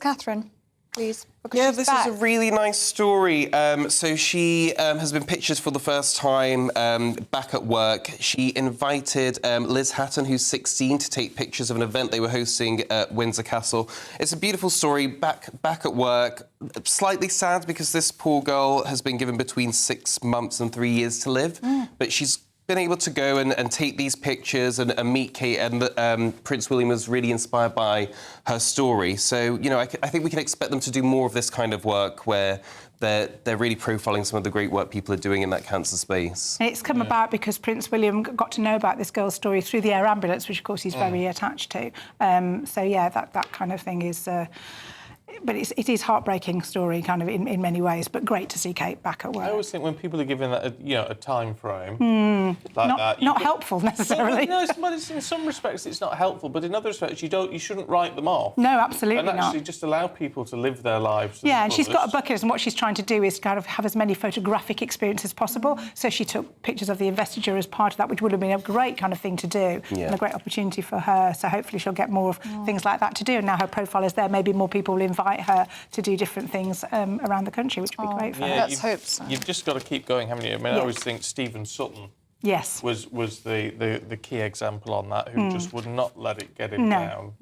Catherine, please. Yeah, this is a really nice story. So she has been pictured for the first time back at work. She invited Liz Hatton, who's 16, to take pictures of an event they were hosting at Windsor Castle. It's a beautiful story, back at work. Slightly sad because this poor girl has been given between 6 months and 3 years to live, but she's been able to go and take these pictures and meet Kate, and Prince William was really inspired by her story. So, you know, I think we can expect them to do more of this kind of work where they're really profiling some of the great work people are doing in that cancer space. It's come about because Prince William got to know about this girl's story through the air ambulance, which, of course, he's very attached to. So, yeah, that kind of thing is... But it is heartbreaking story, kind of in many ways, but great to see Kate back at work. I always think when people are given that, a time frame like not helpful necessarily. No, it's in some respects it's not helpful, but in other respects you shouldn't write them off. No, absolutely not. And actually just allow people to live their lives. Yeah, and she's got a bucket list, and what she's trying to do is kind of have as many photographic experiences as possible. So she took pictures of the investiture as part of that, which would have been a great kind of thing to do and a great opportunity for her. So hopefully she'll get more of things like that to do. And now her profile is there, maybe more people will invite her to do different things around the country, which would be great for her. Let's hope so. You've just got to keep going, haven't you? I mean, I always think Stephen Sutton was the key example on that, who just would not let it get him down.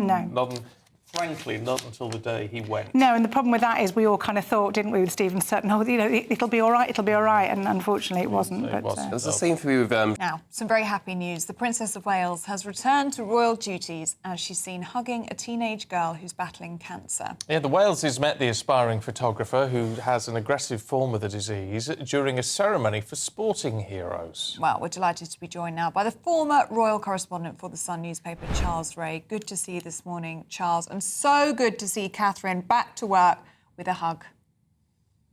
Frankly, not until the day he went. No, and the problem with that is we all kind of thought, didn't we, with Stephen Sutton, it'll be all right, and unfortunately it wasn't. It was the same for me with... Now, some very happy news. The Princess of Wales has returned to royal duties as she's seen hugging a teenage girl who's battling cancer. Yeah, the Waleses met the aspiring photographer who has an aggressive form of the disease during a ceremony for sporting heroes. Well, we're delighted to be joined now by the former royal correspondent for the Sun newspaper, Charles Ray. Good to see you this morning, Charles, and so good to see Catherine back to work with a hug.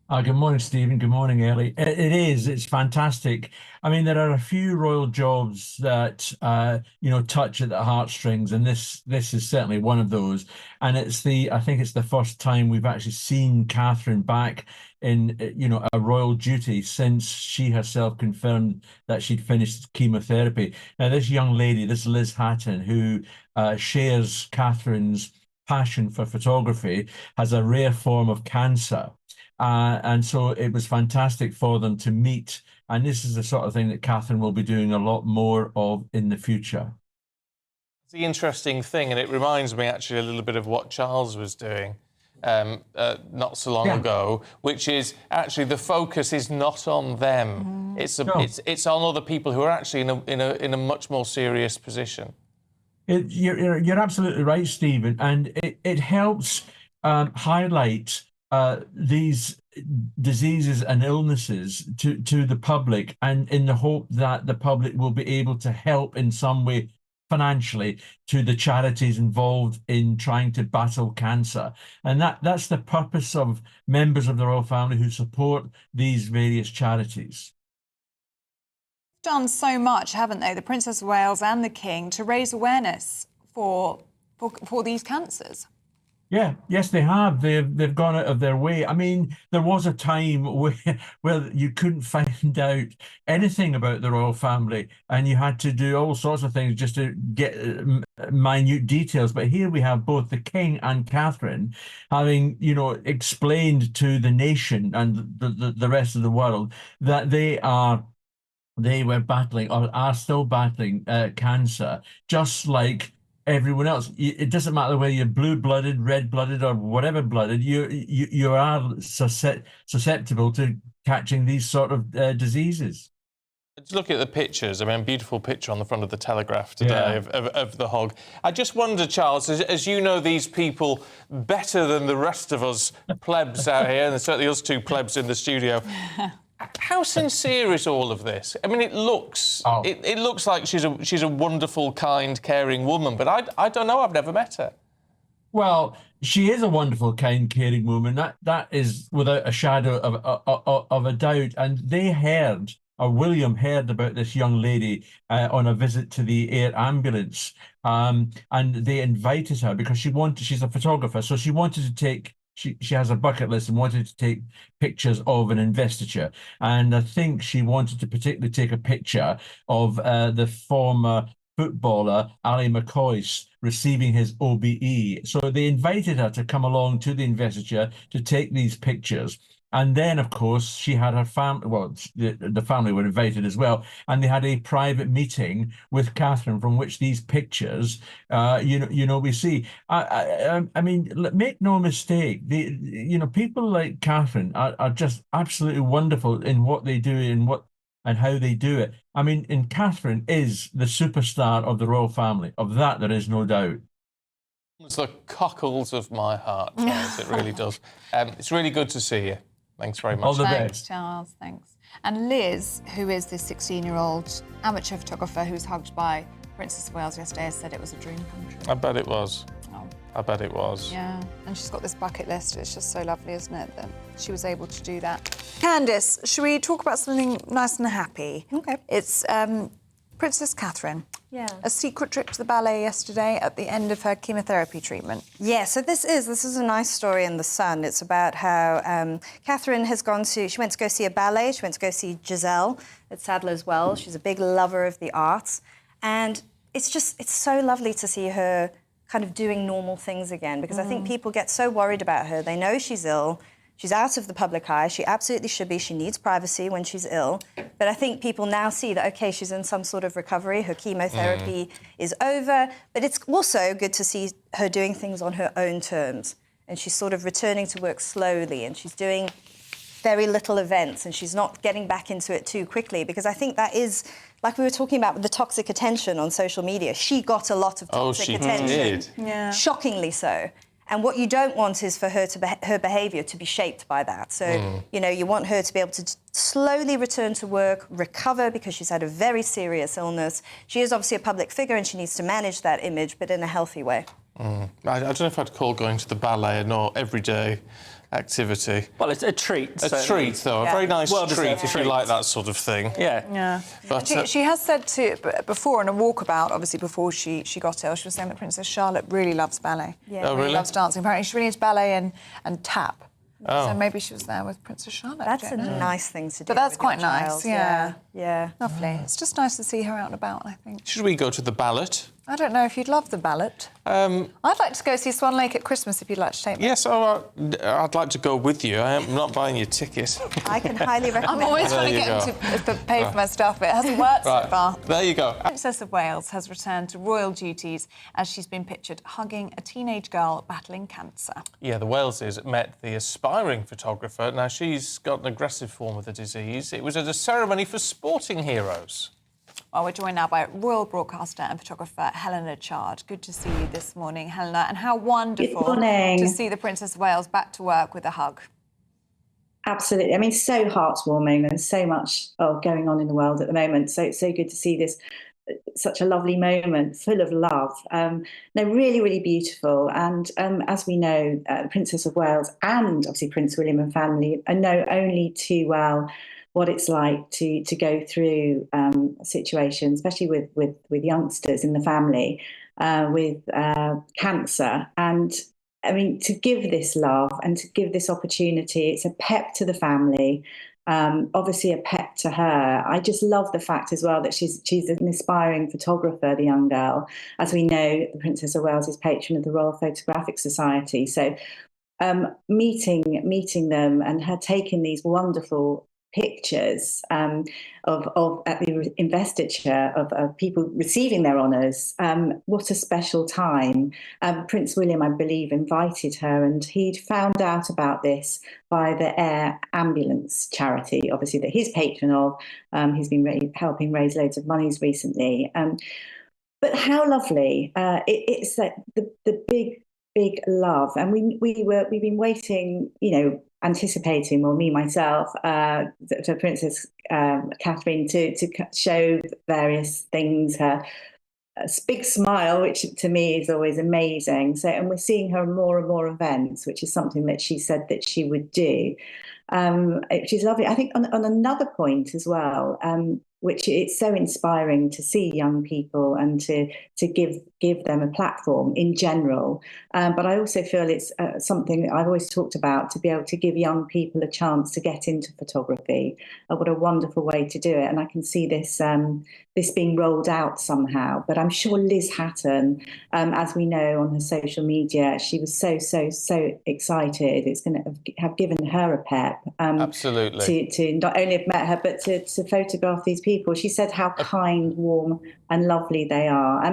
Good morning, Stephen. Good morning, Ellie. It's fantastic. I mean, there are a few royal jobs that, touch at the heartstrings, and this is certainly one of those. And I think it's the first time we've actually seen Catherine back in, a royal duty since she herself confirmed that she'd finished chemotherapy. Now, this young lady, this Liz Hatton, who shares Catherine's passion for photography, has a rare form of cancer. And so it was fantastic for them to meet. And this is the sort of thing that Catherine will be doing a lot more of in the future. It's the interesting thing, and it reminds me actually a little bit of what Charles was doing not so long ago, which is actually the focus is not on them. It's on other people who are actually in a much more serious position. You're absolutely right, Stephen, and it helps highlight these diseases and illnesses to the public, and in the hope that the public will be able to help in some way financially to the charities involved in trying to battle cancer. And that's the purpose of members of the royal family who support these various charities. Done so much, haven't they, the Princess of Wales and the King, to raise awareness for these cancers? Yeah, yes, they have. They've gone out of their way. I mean, there was a time where you couldn't find out anything about the royal family, and you had to do all sorts of things just to get minute details. But here we have both the King and Catherine having, explained to the nation and the rest of the world that they were battling, or are still battling, cancer, just like everyone else. It doesn't matter whether you're blue-blooded, red-blooded, or whatever blooded. You are susceptible to catching these sort of diseases. Let's look at the pictures. I mean, beautiful picture on the front of the Telegraph today of the hog. I just wonder, Charles, as you know these people better than the rest of us plebs out here, and certainly us two plebs in the studio. How sincere is all of this? I mean, it looks like she's a wonderful, kind, caring woman, but I don't know. I've never met her. Well, she is a wonderful, kind, caring woman. That is without a shadow of a doubt. And William heard about this young lady on a visit to the air ambulance, and they invited her because she's a photographer, so she wanted to take. She has a bucket list and wanted to take pictures of an investiture. And I think she wanted to particularly take a picture of the former footballer Ali McCoy's receiving his OBE. So they invited her to come along to the investiture to take these pictures. And then, of course, she had her family, well, the family were invited as well, and they had a private meeting with Catherine from which these pictures, we see. I mean, make no mistake, people like Catherine are just absolutely wonderful in what they do and how they do it. I mean, and Catherine is the superstar of the royal family. Of that, there is no doubt. It's the cockles of my heart, Charles. It really does. It's really good to see you. Thanks very much. All the Thanks, best. Charles. Thanks. And Liz, who is this 16-year-old amateur photographer who was hugged by Princess of Wales yesterday, has said it was a dream come true. I bet it was. Oh. I bet it was. Yeah, and she's got this bucket list. It's just so lovely, isn't it, that she was able to do that. Candice, should we talk about something nice and happy? Okay. It's Princess Catherine. Yeah. A secret trip to the ballet yesterday at the end of her chemotherapy treatment. Yeah, so this is a nice story in The Sun. It's about how Catherine she went to go see a ballet, she went to go see Giselle at Sadler's Wells. She's a big lover of the arts. And it's so lovely to see her kind of doing normal things again, because I think people get so worried about her. They know she's ill. She's out of the public eye. She absolutely should be. She needs privacy when she's ill. But I think people now see that, OK, she's in some sort of recovery. Her chemotherapy is over. But it's also good to see her doing things on her own terms. And she's sort of returning to work slowly, and she's doing very little events, and she's not getting back into it too quickly, because I think that is, like we were talking about with the toxic attention on social media, she got a lot of toxic attention. Did. Yeah. Shockingly so. And what you don't want is for her her behaviour to be shaped by that. So, you want her to be able to slowly return to work, recover, because she's had a very serious illness. She is obviously a public figure and she needs to manage that image, but in a healthy way. I don't know if I'd call going to the ballet an everyday activity. Well, it's a treat. A treat, though. Yeah. A very nice Well-deserved treat if you treat. like that sort of thing. Yeah. Yeah. But, She has said before in a walkabout, obviously before she got ill, she was saying that Princess Charlotte really loves ballet. Yeah. Oh, really? Loves dancing. Apparently she's really into ballet and tap. Oh. So maybe she was there with Princess Charlotte. That's I a don't know. nice thing to do. But that's with quite your nice, child. yeah. Yeah. Lovely. It's just nice to see her out and about, I think. Should we go to the ballot? I don't know if you'd love the ballot. I'd like to go see Swan Lake at Christmas if you'd like to take me. Yes, I'd like to go with you. I am not buying your ticket. I can highly recommend I'm always that. trying to There get you him to pay for my stuff, but it hasn't worked so far. There you go. Princess of Wales has returned to royal duties as she's been pictured hugging a teenage girl battling cancer. Yeah, the Waleses met the aspiring photographer. Now, she's got an aggressive form of the disease. It was at a ceremony for sporting heroes. Well, we're joined now by royal broadcaster and photographer Helena Chard. Good to see you this morning, Helena, and how wonderful Good morning. to see the Princess of Wales back to work with a hug. Absolutely. I mean, so heartwarming. There's so much going on in the world at the moment. So it's so good to see this, such a lovely moment, full of love. Really, really beautiful. And as we know, the Princess of Wales and obviously Prince William and family know only too well what it's like to go through a situation, especially with youngsters in the family with cancer. And I mean, to give this love and to give this opportunity, it's a pep to the family, obviously a pep to her. I just love the fact as well that she's an aspiring photographer, the young girl. As we know, the Princess of Wales is patron of the Royal Photographic Society. So meeting them and her taking these wonderful pictures of at the investiture of people receiving their honours. What a special time. Prince William, I believe, invited her, and he'd found out about this by the Air Ambulance charity, obviously, that he's patron of. He's been helping raise loads of monies recently. But how lovely. It's like the big love. And we've been waiting, anticipating, or me myself, for Princess Catherine to show various things, her big smile, which to me is always amazing. So, and we're seeing her more and more events, which is something that she said that she would do, which is lovely. I think on another point as well, which it's so inspiring to see young people and to give them a platform in general. But I also feel it's something that I've always talked about, to be able to give young people a chance to get into photography. What a wonderful way to do it. And I can see this this being rolled out somehow. But I'm sure Liz Hatton, as we know on her social media, she was so excited. It's going to have given her a pep. Absolutely. To not only have met her, but to photograph these people. She said how kind, warm and lovely they are. And